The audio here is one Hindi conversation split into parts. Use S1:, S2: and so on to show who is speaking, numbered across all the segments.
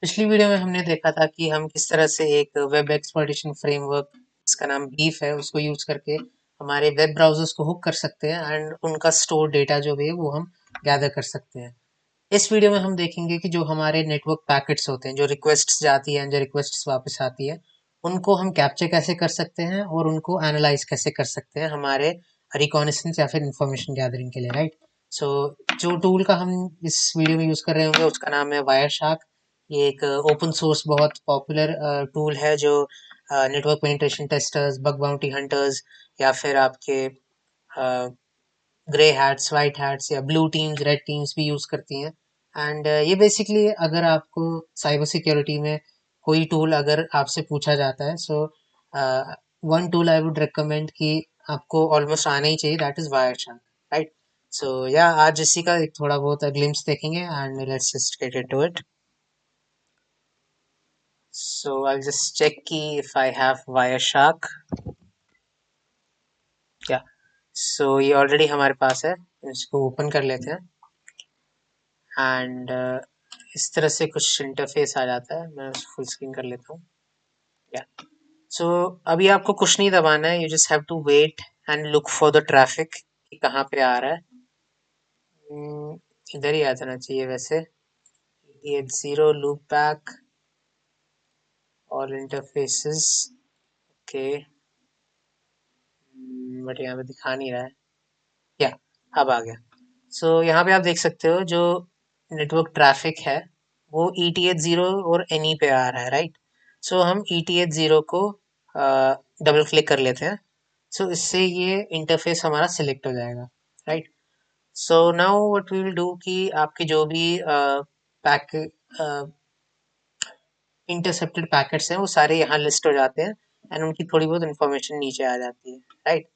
S1: पिछली वीडियो में हमने देखा था कि हम किस तरह से एक वेब एक्सप्लॉइटेशन फ्रेमवर्क, इसका नाम बीफ है, उसको यूज करके हमारे वेब ब्राउजर्स को हुक कर सकते हैं एंड उनका स्टोर डेटा जो भी है वो हम गैदर कर सकते हैं। इस वीडियो में हम देखेंगे कि जो हमारे नेटवर्क पैकेट्स होते हैं, जो रिक्वेस्ट्स जाती हैं, जो रिक्वेस्ट्स वापस आती है, उनको हम कैप्चर कैसे कर सकते हैं और उनको एनालाइज कैसे कर सकते हैं हमारे रिकॉनेसेंस या फिर इंफॉर्मेशन गैदरिंग के लिए, राइट। सो जो टूल का हम इस वीडियो में यूज कर रहे होंगे उसका नाम है वायरशार्क। ये एक ओपन सोर्स बहुत पॉपुलर टूल है जो network penetration testers, bug bounty hunters या फिर आपके ग्रे हैट्स, वाइट हैट्स या ब्लू टीम्स, रेड टीम्स भी यूज करती हैं। एंड ये बेसिकली अगर आपको साइबर सिक्योरिटी में कोई टूल अगर आपसे पूछा जाता है, so one tool I would recommend कि आपको ऑलमोस्ट आना ही चाहिए, that is Wireshark, right. So या आज इसी का एक थोड़ा बहुत ग्लिम्स देखेंगे and let's just get into it. So I'll just check कि if I have Wireshark. Yeah. So ये ऑलरेडी हमारे पास है, इसको ओपन कर लेते हैं एंड इस तरह से कुछ इंटरफेस आ जाता है। मैं फुल स्क्रीन कर लेता हूँ। या सो अभी आपको कुछ नहीं दबाना है, you just have to wait and look for the traffic कि कहाँ पे आ रहा है। इधर ही आ जाना चाहिए वैसे। ये जीरो लूप बैक और इंटरफेसेस, ओके, बट यहाँ पे दिखा नहीं रहा है। या अब आ गया। सो यहाँ पे आप देख सकते हो जो नेटवर्क ट्रैफिक है वो ई टी एच ज़ीरो और एन ई पे आ रहा है, राइट। सो हम ई टी एच ज़ीरो को डबल क्लिक कर लेते हैं। सो इससे ये इंटरफेस हमारा सिलेक्ट हो जाएगा, right. So now what we will do कि आपके जो भी पैक इंटरसेप्टेड पैकेट्स हैं वो सारे यहाँ लिस्ट हो जाते हैं एंड उनकी थोड़ी बहुत इंफॉर्मेशन नीचे आ जाती है, right.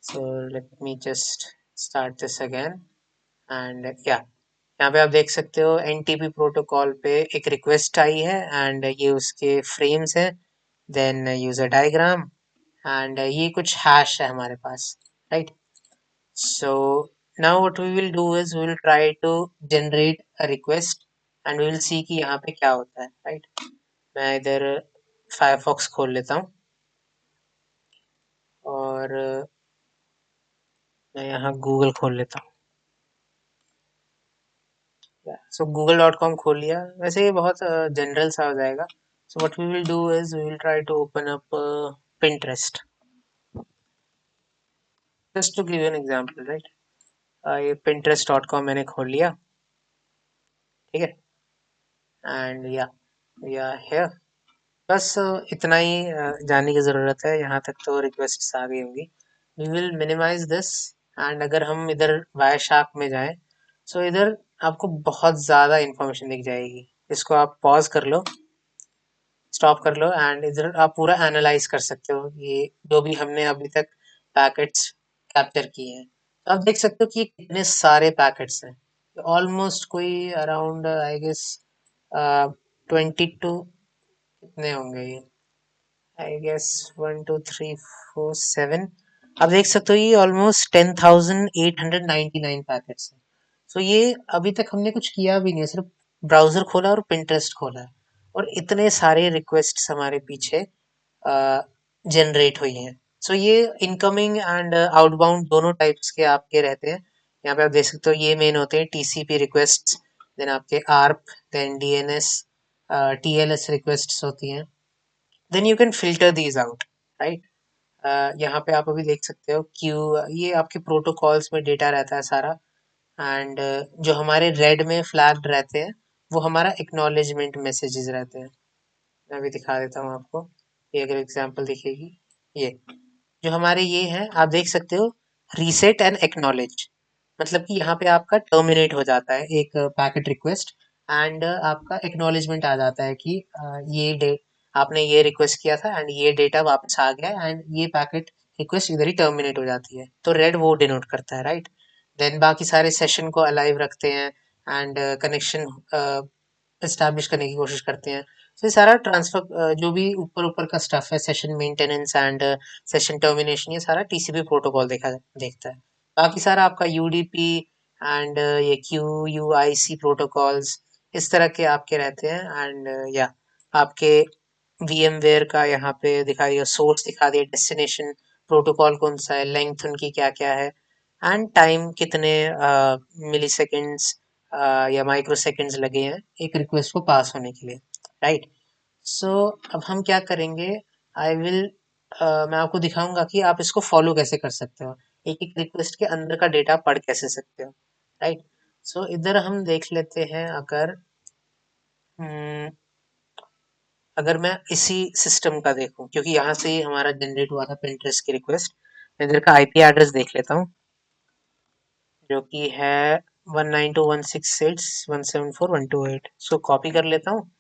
S1: So let me just start this again and या यहाँ पे आप देख सकते हो एनटीपी प्रोटोकॉल पे एक रिक्वेस्ट आई है एंड ये उसके फ्रेम्स हैं, देन यूजर डायग्राम एंड ये कुछ हैश है हमारे पास, right. So now what we will do is we will try to generate a request and we will see कि यहाँ पे क्या होता है, राइट। मैं इधर फायरफॉक्स खोल लेता हूँ और मैं यहाँ गूगल खोल लेता हूँ। सो google.com खोल लिया। वैसे ये बहुत जनरल सा हो जाएगा। So what we will do is we will try to open up Pinterest just to give you an example, right. ये pinterest.com मैंने खोल लिया, ठीक है। एंड या वी आर हियर। बस इतना ही जानने की ज़रूरत है, यहाँ तक तो रिक्वेस्ट्स आ गई होंगी। We will minimise this and अगर हम इधर वायरशार्क में जाएं, सो इधर आपको बहुत ज़्यादा इंफॉर्मेशन दिख जाएगी। इसको आप पॉज कर लो, स्टॉप कर लो एंड इधर आप पूरा एनालाइज कर सकते हो ये जो भी हमने अभी तक पैकेट्स कैप्चर किए हैं। तो आप देख सकते हो कि ये कितने सारे पैकेट्स हैं। ऑलमोस्ट कोई अराउंड आई गेस 22 कितने होंगे ये, आई गेस 1 2 3 4 7। आप देख सकते हो ये ऑलमोस्ट 10,899 पैकेट्स हैं। सो ये अभी तक हमने कुछ किया भी नहीं है, सिर्फ ब्राउजर खोला और पिंटरेस्ट खोला है और इतने सारे रिक्वेस्ट्स हमारे पीछे जनरेट हुई हैं। सो ये इनकमिंग एंड आउटबाउंड दोनों टाइप्स के आपके रहते हैं। यहाँ पे आप देख सकते हो ये मेन होते हैं टीसीपी रिक्वेस्ट्स, देन आपके ARP, then DNS, TLS requests होती हैं, then you can filter these out, right. यहाँ पे आप अभी देख सकते हो क्यू, ये आपके प्रोटोकॉल्स में डेटा रहता है सारा एंड जो हमारे रेड में फ्लैग्ड रहते हैं वो हमारा एक्नॉलेजमेंट मैसेजेस रहते हैं। मैं अभी दिखा देता हूँ आपको, ये अगर एग्जांपल दिखेगी, ये जो हमारे ये हैं आप देख सकते हो, रीसेट एंड एक्नॉलेज, मतलब कि यहाँ पे आपका टर्मिनेट हो जाता है एक पैकेट रिक्वेस्ट एंड आपका एक्नॉलेजमेंट आ जाता है कि ये डे आपने ये रिक्वेस्ट किया था एंड ये डेटा वापस आ गया एंड ये पैकेट रिक्वेस्ट इधर ही टर्मिनेट हो जाती है, तो रेड वो डिनोट करता है, राइट। देन बाकी सारे सेशन को अलाइव रखते हैं एंड कनेक्शन एस्टैब्लिश करने की कोशिश करते हैं। तो ये सारा ट्रांसफर जो भी ऊपर ऊपर का स्टफ है, session maintenance and session termination, ये सारा टीसीपी प्रोटोकॉल देखता है। बाकी सारा आपका यूडीपी एंड ये क्यू यू आई सी प्रोटोकॉल्स, इस तरह के आपके रहते हैं। एंड या आपके VMware का यहाँ पे दिखा दिया, सोर्स दिखा दिया, डेस्टिनेशन प्रोटोकॉल कौन सा है, लेंथ उनकी क्या क्या है, एंड टाइम कितने मिली सेकेंड्स या माइक्रो सेकेंड्स लगे हैं एक रिक्वेस्ट को पास होने के लिए, राइट। सो अब हम क्या करेंगे, आई विल मैं आपको दिखाऊंगा कि आप इसको फॉलो कैसे कर सकते हो, एक एक रिक्वेस्ट के अंदर का डेटा पढ़ कैसे सकते हो, राइट। सो इधर हम देख लेते हैं, हम्म, अगर मैं इसी सिस्टम का देखूं, क्योंकि यहाँ से ही हमारा जनरेट हुआ था पिंटरेस्ट की रिक्वेस्ट, मैं इधर का आईपी एड्रेस देख लेता हूँ, जो कि है 192.168.174.128। सो कॉपी कर लेता हूँ,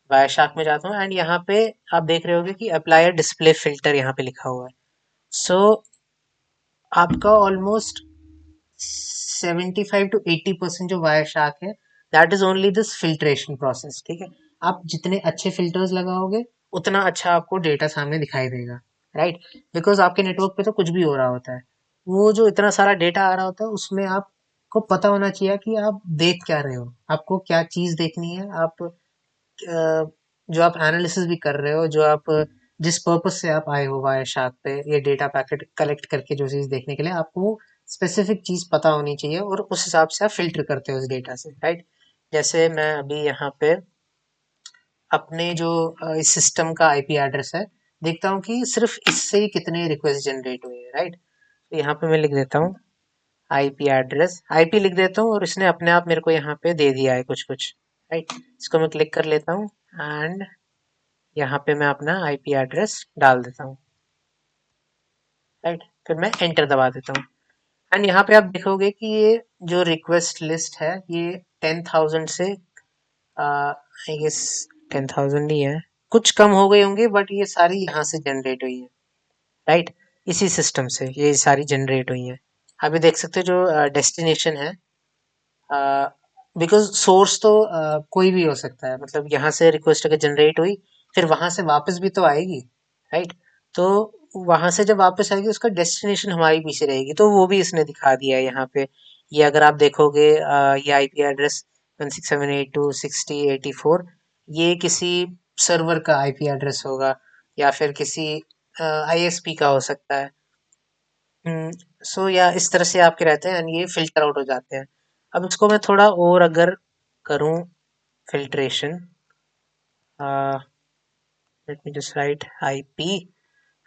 S1: वायरशार्क में जाता हूँ, एंड यहाँ पे आप देख रहे होगे कि अप्लाई डिस्प्ले फिल्टर यहाँ पे लिखा हुआ है। सो आपका ऑलमोस्ट 75 to 80% जो वायरशार्क है, that is only this filtration process, ठीक है। आप जितने अच्छे फिल्टर्स लगाओगे उतना अच्छा आपको डेटा सामने दिखाई देगा, राइट। बिकॉज आपके नेटवर्क पे तो कुछ भी हो रहा होता है, वो जो इतना सारा डेटा आ रहा होता है उसमें आपको पता होना चाहिए कि आप देख क्या रहे हो, आपको क्या चीज देखनी है, आप जो आप एनालिसिस भी कर रहे हो, जो आप जिस पर्पज से आप आए हो वायरशार्क पे ये डेटा पैकेट कलेक्ट करके जो चीज देखने के लिए, आपको स्पेसिफिक चीज पता होनी चाहिए और उस हिसाब से आप फिल्टर करते हो उस डेटा से, राइट। जैसे मैं अभी यहाँ पे अपने जो इस सिस्टम का आईपी एड्रेस है, देखता हूँ कि सिर्फ इससे ही कितने रिक्वेस्ट जनरेट हुए हैं, राइट। तो यहाँ पे मैं लिख देता हूँ आईपी एड्रेस, आईपी लिख देता हूँ और इसने अपने आप मेरे को यहाँ पे दे दिया है कुछ कुछ, राइट। इसको मैं क्लिक कर लेता हूँ एंड यहाँ पे मैं अपना आईपी एड्रेस डाल देता हूँ, राइट। फिर मैं एंटर दबा देता हूँ, एंड यहाँ पे आप देखोगे कि ये जो रिक्वेस्ट लिस्ट है ये 10,000 से आई गेस 10,000 ही है, कुछ कम हो गए होंगे, बट ये सारी यहाँ से जनरेट हुई है, राइट। इसी सिस्टम से ये सारी जनरेट हुई है। अभी देख सकते हो जो डेस्टिनेशन है, बिकॉज सोर्स तो कोई भी हो सकता है, मतलब यहाँ से रिक्वेस्ट अगर जनरेट हुई फिर वहां से वापस भी तो आएगी, राइट। तो वहां से जब वापस आएगी उसका डेस्टिनेशन हमारे पीछे रहेगी, तो वो भी इसने दिखा दिया है यहाँ पे। ये अगर आप देखोगे ये आईपी एड्रेस 167826084, ये किसी सर्वर का आईपी एड्रेस होगा या फिर किसी आईएसपी का हो सकता है। सो या इस तरह से आपके रहते हैं, एंड ये फिल्टर आउट हो जाते हैं। अब इसको मैं थोड़ा और अगर करूं filtration, let me just right IP,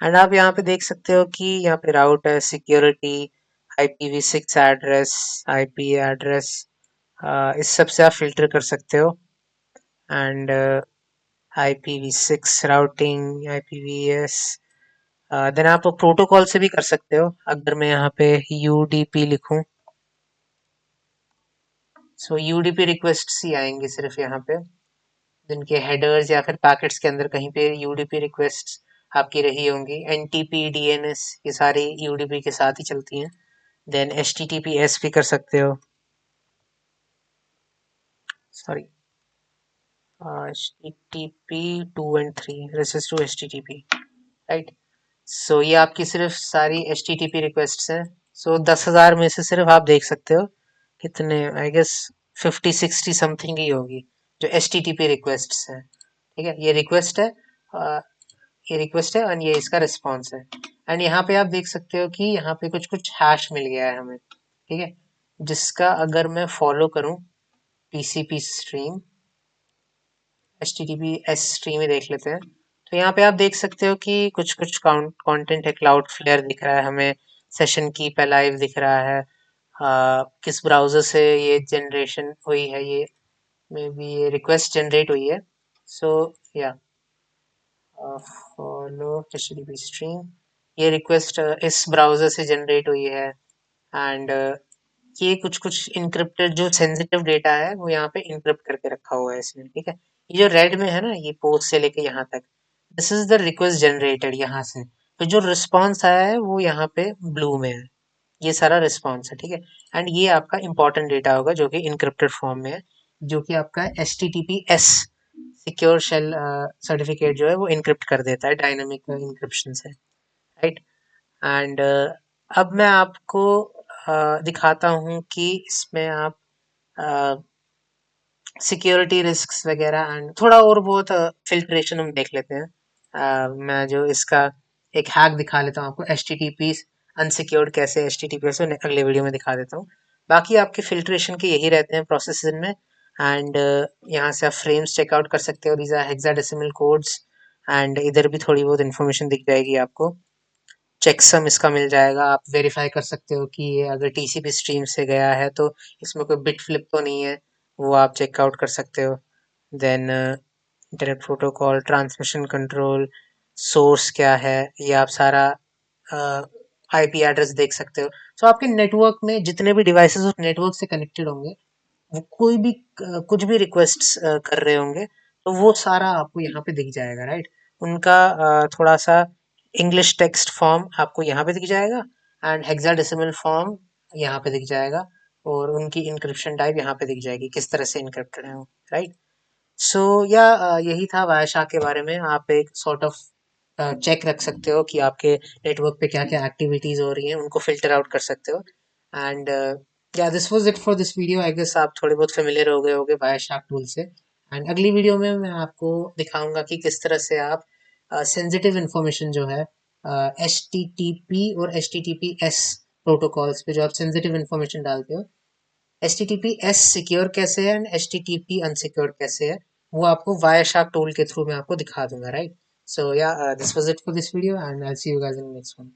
S1: and आप यहाँ पे देख सकते हो कि यहाँ पे राउट है, security, IPv6 address, IP address, इस सब से आप फिल्टर कर सकते हो। And IPv6 routing, IPVS, then आप प्रोटोकॉल से भी कर सकते हो। अगर मैं यहाँ पे UDP लिखूं, सो यूडीपी रिक्वेस्ट ही आएंगे सिर्फ यहाँ पे, जिनके हेडर्स या फिर पैकेट्स के अंदर कहीं पे यूडीपी रिक्वेस्ट आपकी रही होंगी। एनटीपी, डीएनएस, ये सारी यूडीपी के साथ ही चलती हैं। देन HTTPS भी कर सकते हो, sorry HTTP 2 and 3, this is two HTTP, right. सो ये आपकी सिर्फ सारी HTTP रिक्वेस्ट हैं। सो 10,000 में से सिर्फ आप देख सकते हो कितने, आई गेस 50-60 समथिंग ही होगी जो HTTP रिक्वेस्ट है, ठीक है। ये रिक्वेस्ट है, और ये इसका रिस्पॉन्स है। एंड यहाँ पे आप देख सकते हो कि यहाँ पे कुछ कुछ हैश मिल गया है हमें, ठीक है, जिसका अगर मैं फॉलो करूँ TCP stream, HTTP S stream ही देख लेते हैं, तो यहाँ पे आप देख सकते हो कि कुछ कुछ कंटेंट है, क्लाउड फ्लेयर दिख रहा है हमें, सेशन कीप अलाइव दिख रहा है, किस ब्राउजर से ये जनरेशन हुई है, ये मे बी ये रिक्वेस्ट जनरेट हुई है। सो या फॉलो HTTP स्ट्रीम, ये रिक्वेस्ट इस ब्राउजर से जनरेट हुई है। एंड ये कुछ कुछ इनक्रिप्टेड जो सेंसिटिव डेटा है वो यहाँ पे इनक्रिप्ट करके रखा हुआ है इसने, ठीक है। ये जो रेड में है ना, ये पोस्ट से लेके यहाँ तक, this is the request generated यहाँ से, तो जो रिस्पॉन्स आया है वो यहाँ पे ब्लू में है, ये सारा रिस्पॉन्स है, ठीक है। एंड ये आपका इंपॉर्टेंट डेटा होगा जो कि इनक्रिप्टेड फॉर्म में है, जो कि आपका HTTPS सिक्योर शेल सर्टिफिकेट जो है वो इनक्रिप्ट कर देता है डायनामिक इंक्रिप्शन से, राइट। एंड अब मैं आपको दिखाता हूँ कि इसमें आप सिक्योरिटी रिस्क्स वगैरह एंड थोड़ा और बहुत फिल्ट्रेशन हम देख लेते हैं। मैं जो इसका एक हैक दिखा लेता हूँ आपको, H T T P unsecured कैसे एच टी टी पी अगले वीडियो में दिखा देता हूँ। बाकी आपके फिल्ट्रेशन के यही रहते हैं प्रोसेस में। एंड यहाँ से आप फ्रेम्स चेकआउट कर सकते हो, these are hexadecimal codes. And इधर भी थोड़ी बहुत इन्फॉर्मेशन दिख जाएगी आपको, चेकसम इसका मिल जाएगा। आप वेरीफाई कर सकते हो कि ये अगर टीसीपी स्ट्रीम से गया है तो इसमें कोई बिट फ्लिप तो नहीं है, वो आप चेकआउट कर सकते हो। Then internet protocol, transmission control, source क्या है, ये आप सारा आईपी एड्रेस देख सकते हो। सो आपके नेटवर्क में जितने भी डिवाइसेस उस नेटवर्क से कनेक्टेड होंगे, वो कोई भी कुछ भी रिक्वेस्ट कर रहे होंगे, तो वो सारा आपको यहाँ पे दिख जाएगा, राइट। उनका थोड़ा सा इंग्लिश टेक्स्ट फॉर्म आपको यहाँ पे दिख जाएगा, एंड हेक्साडेसिमल फॉर्म यहाँ पे दिख जाएगा, और उनकी इंक्रिप्शन टाइप यहाँ पे दिख जाएगी, किस तरह से इंक्रिप्टेड है वो, राइट। सो या यही था वायशा के बारे में। आप एक सॉर्ट ऑफ चेक रख सकते हो कि आपके नेटवर्क पे क्या क्या एक्टिविटीज हो रही हैं, उनको फिल्टर आउट कर सकते हो। And yeah this was it for this video. I guess आप थोड़े बहुत फेमिलियर हो गए होंगे वायरशार्क टूल से। एंड अगली वीडियो में मैं आपको दिखाऊंगा कि किस तरह से आप सेंसिटिव इंफॉर्मेशन जो है एच टी टी पी और H T T P S protocols पे जो आप सेंसिटिव इंफॉर्मेशन डालते हो, H T T P S secure कैसे है and H T T P unsecure कैसे है, वो आपको वायरशार्क टूल के थ्रू मैं आपको दिखा दूंगा, right. So yeah this was it for this video and I see you guys in next one.